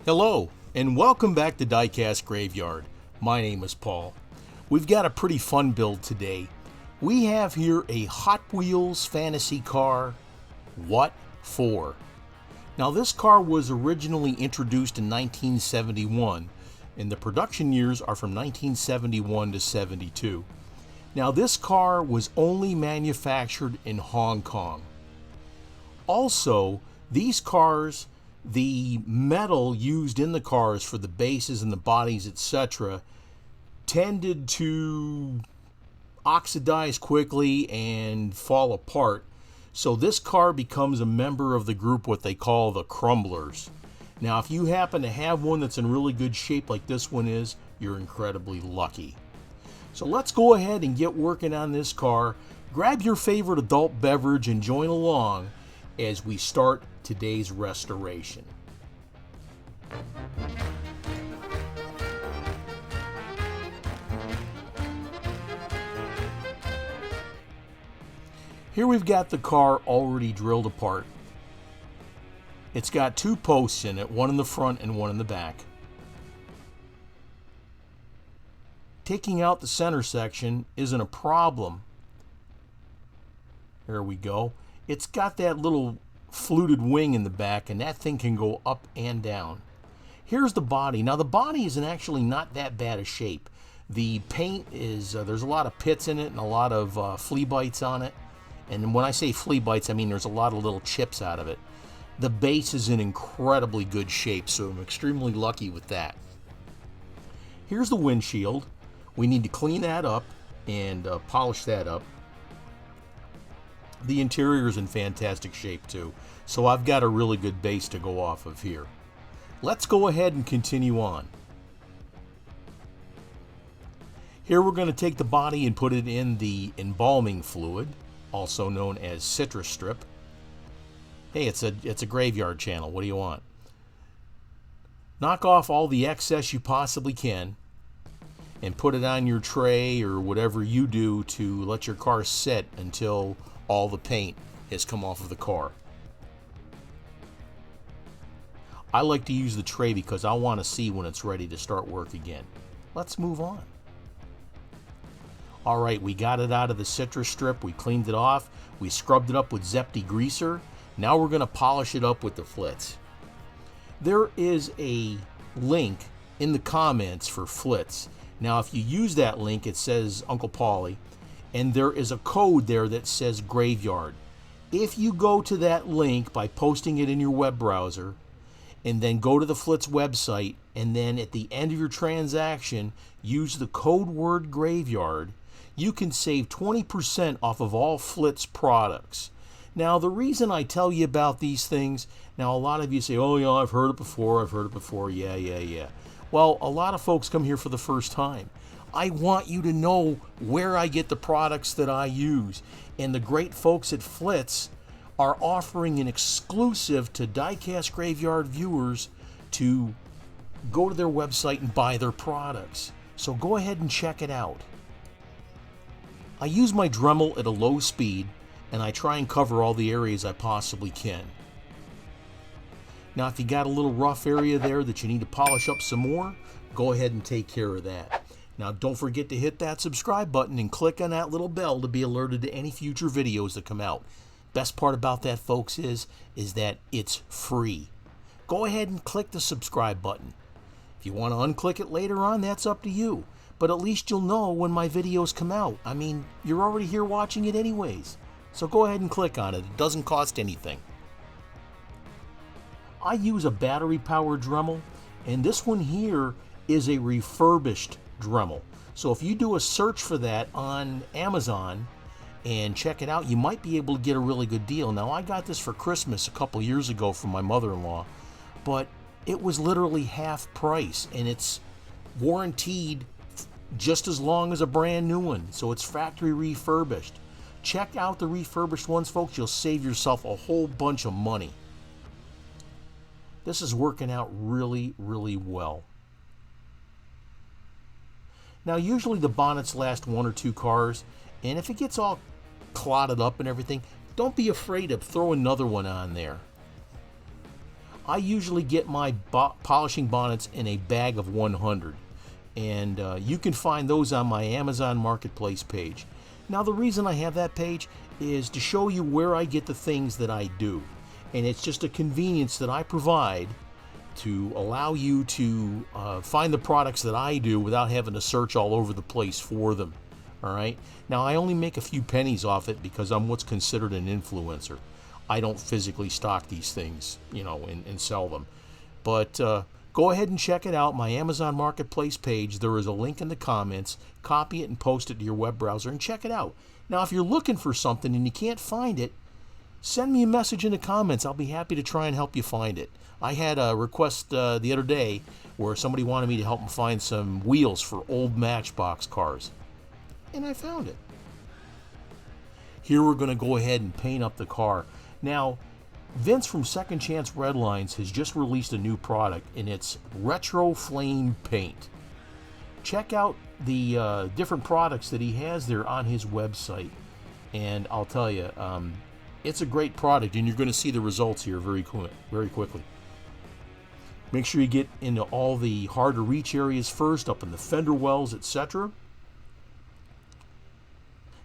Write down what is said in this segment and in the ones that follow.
Hello, and welcome back to Diecast Graveyard. My name is Paul. We've got a pretty fun build today. We have here a Hot Wheels fantasy car, What For? Now this car was originally introduced in 1971, and the production years are from 1971 to 72. Now this car was only manufactured in Hong Kong. Also, these cars, the metal used in the cars for the bases and the bodies, etc., tended to oxidize quickly and fall apart. So this car becomes a member of the group what they call the crumblers. Now if you happen to have one that's in really good shape like this one is, you're incredibly lucky. So let's go ahead and get working on this car. Grab your favorite adult beverage and join along as we start today's restoration. Here we've got the car already drilled apart. It's got two posts in it, one in the front and one in the back. Taking out the center section isn't a problem. There we go. It's got that little fluted wing in the back, and that thing can go up and down. Here's the body. Now the body is actually not that bad a shape. The paint is, there's a lot of pits in it and a lot of flea bites on it. And when I say flea bites, I mean there's a lot of little chips out of it. The base is in incredibly good shape, so I'm extremely lucky with that. Here's the windshield. We need to clean that up and polish that up. The interior is in fantastic shape too, so I've got a really good base to go off of here. Let's go ahead and continue on. Here we're going to take the body and put it in the embalming fluid, also known as citrus strip. Hey, it's a graveyard channel. What do you want? Knock off all the excess you possibly can and put it on your tray or whatever you do to let your car sit until all the paint has come off of the car. I like to use the tray because I want to see when it's ready to start work again. Let's move on. Alright, we got it out of the citrus strip, we cleaned it off, we scrubbed it up with Zepti greaser. Now we're going to polish it up with the Flitz. There is a link in the comments for Flitz. Now if you use that link, it says Uncle Paulie, and there is a code there that says Graveyard. If you go to that link by posting it in your web browser, and then go to the Flitz website, and then at the end of your transaction, use the code word Graveyard, you can save 20% off of all Flitz products. Now, the reason I tell you about these things, now a lot of you say, oh yeah, I've heard it before, yeah. Well, a lot of folks come here for the first time. I want you to know where I get the products that I use. And the great folks at Flitz are offering an exclusive to Diecast Graveyard viewers to go to their website and buy their products. So go ahead and check it out. I use my Dremel at a low speed, and I try and cover all the areas I possibly can. Now if you got a little rough area there that you need to polish up some more, go ahead and take care of that. Now don't forget to hit that subscribe button and click on that little bell to be alerted to any future videos that come out. Best part about that, folks, is that it's free. Go ahead and click the subscribe button. If you want to unclick it later on, that's up to you. But at least you'll know when my videos come out. I mean, you're already here watching it anyways. So go ahead and click on it. It doesn't cost anything. I use a battery-powered Dremel, and this one here is a refurbished Dremel. So if you do a search for that on Amazon and check it out, you might be able to get a really good deal. Now, I got this for Christmas a couple years ago from my mother-in-law, but it was literally half price, and it's warranted just as long as a brand new one. So it's factory refurbished. Check out the refurbished ones, folks. You'll save yourself a whole bunch of money. This is working out really, really well. Now, usually the bonnets last 1 or 2 cars, and if it gets all clotted up and everything, don't be afraid to throw another one on there. I usually get my polishing bonnets in a bag of 100, and you can find those on my Amazon Marketplace page. Now, the reason I have that page is to show you where I get the things that I do, and it's just a convenience that I provide to allow you to find the products that I do without having to search all over the place for them. All right. Now, I only make a few pennies off it because I'm what's considered an influencer. I don't physically stock these things, you know, and sell them. But go ahead and check it out. My Amazon Marketplace page, there is a link in the comments. Copy it and post it to your web browser and check it out. Now, if you're looking for something and you can't find it, send me a message in the comments. I'll be happy to try and help you find it. I had a request the other day where somebody wanted me to help them find some wheels for old Matchbox cars. And I found it. Here we're going to go ahead and paint up the car. Now, Vince from Second Chance Redlines has just released a new product, and it's Retro Flame Paint. Check out the different products that he has there on his website. And I'll tell you, it's a great product, and you're going to see the results here very quickly. Make sure you get into all the hard-to-reach areas first, up in the fender wells, etc.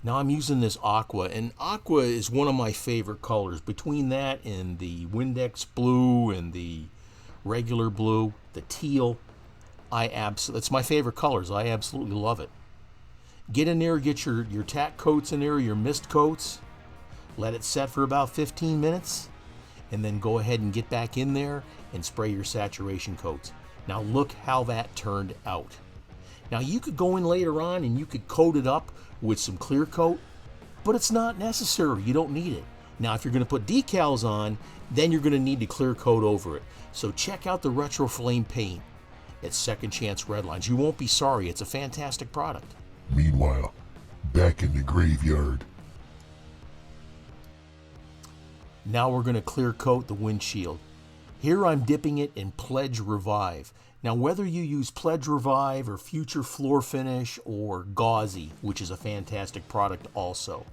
Now I'm using this aqua, and aqua is one of my favorite colors. Between that and the Windex blue and the regular blue, the teal, it's my favorite colors. I absolutely love it. Get in there, get your tack coats in there, your mist coats. Let it set for about 15 minutes, and then go ahead and get back in there and spray your saturation coats. Now look how that turned out. Now you could go in later on and you could coat it up with some clear coat, but it's not necessary. You don't need it. Now if you're going to put decals on, then you're going to need to clear coat over it. So check out the Retro Flame Paint at Second Chance Redlines. You won't be sorry. It's a fantastic product. Meanwhile, back in the graveyard. Now we're going to clear coat the windshield. Here I'm dipping it in Pledge Revive. Now whether you use Pledge Revive or Future Floor Finish or Gauzy, which is a fantastic product also,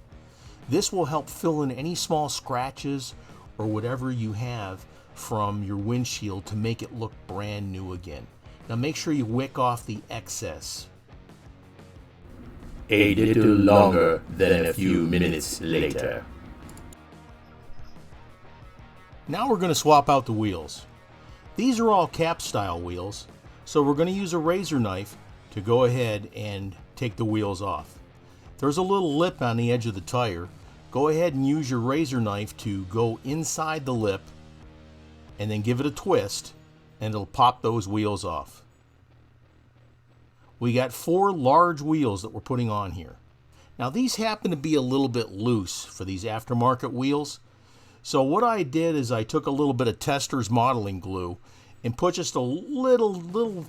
this will help fill in any small scratches or whatever you have from your windshield to make it look brand new again. Now make sure you wick off the excess. A little longer than a few minutes later. Now we're going to swap out the wheels. These are all cap style wheels, so we're going to use a razor knife to go ahead and take the wheels off. There's a little lip on the edge of the tire. Go ahead and use your razor knife to go inside the lip and then give it a twist, and it'll pop those wheels off. We got 4 large wheels that we're putting on here. Now these happen to be a little bit loose for these aftermarket wheels. So what I did is I took a little bit of Tester's modeling glue and put just a little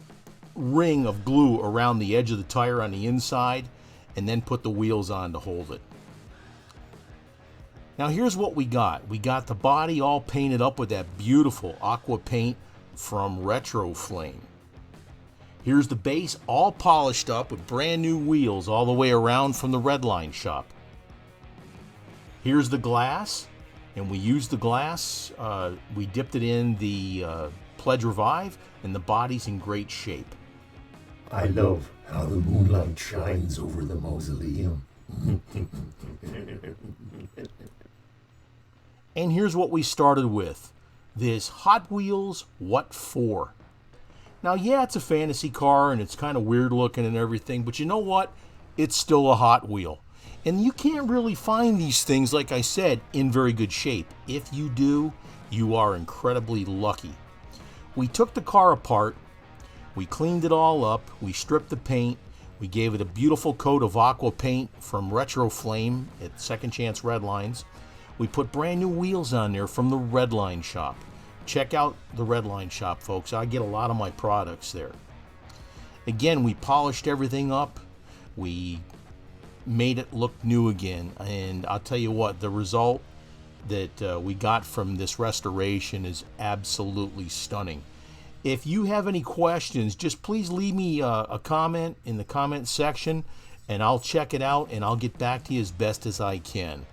ring of glue around the edge of the tire on the inside, and then put the wheels on to hold it. Now here's what we got. We got the body all painted up with that beautiful aqua paint from Retro Flame. Here's the base all polished up with brand new wheels all the way around from the Redline shop. Here's the glass. And we used the glass, we dipped it in the Pledge Revive, and the body's in great shape. I love how the moonlight shines over the mausoleum. And here's what we started with. This Hot Wheels What For? Now, yeah, it's a fantasy car, and it's kind of weird looking and everything, but you know what? It's still a Hot Wheel. And you can't really find these things, like I said, in very good shape. If you do, you are incredibly lucky. We took the car apart, we cleaned it all up, we stripped the paint, we gave it a beautiful coat of aqua paint from Retro Flame at Second Chance Redlines. We put brand new wheels on there from the Redline shop. Check out the Redline shop, folks. I get a lot of my products there. Again, we polished everything up. We made it look new again, and I'll tell you what, the result that we got from this restoration is absolutely stunning. If you have any questions, just please leave me a comment in the comment section, and I'll check it out and I'll get back to you as best as I can.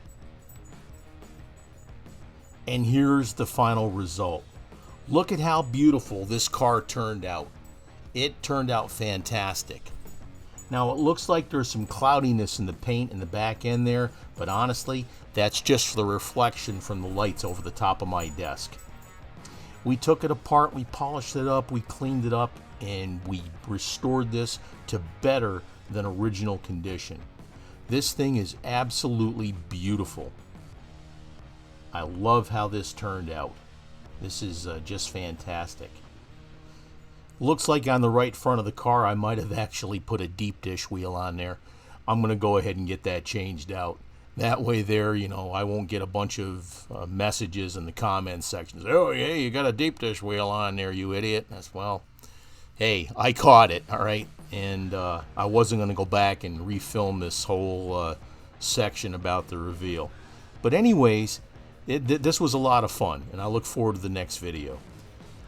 And here's the final result. Look at how beautiful this car turned out. It turned out fantastic. Now it looks like there's some cloudiness in the paint in the back end there, but honestly, that's just for the reflection from the lights over the top of my desk. We took it apart, we polished it up, we cleaned it up, and we restored this to better than original condition. This thing is absolutely beautiful. I love how this turned out. This is just fantastic. Looks like on the right front of the car I might have actually put a deep dish wheel on there. I'm going to go ahead and get that changed out. That way there, you know, I won't get a bunch of messages in the comments sections. Oh, yeah, you got a deep dish wheel on there, you idiot. That's, well, hey, I caught it, all right? And I wasn't going to go back and refilm this whole section about the reveal. But anyways, this was a lot of fun, and I look forward to the next video.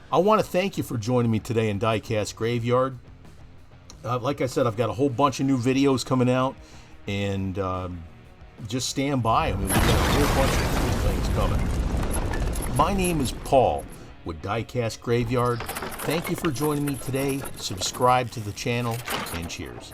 I want to thank you for joining me today in Diecast Graveyard. Like I said, I've got a whole bunch of new videos coming out, and just stand by. I mean, we've got a whole bunch of cool things coming. My name is Paul with Diecast Graveyard. Thank you for joining me today. Subscribe to the channel, and cheers.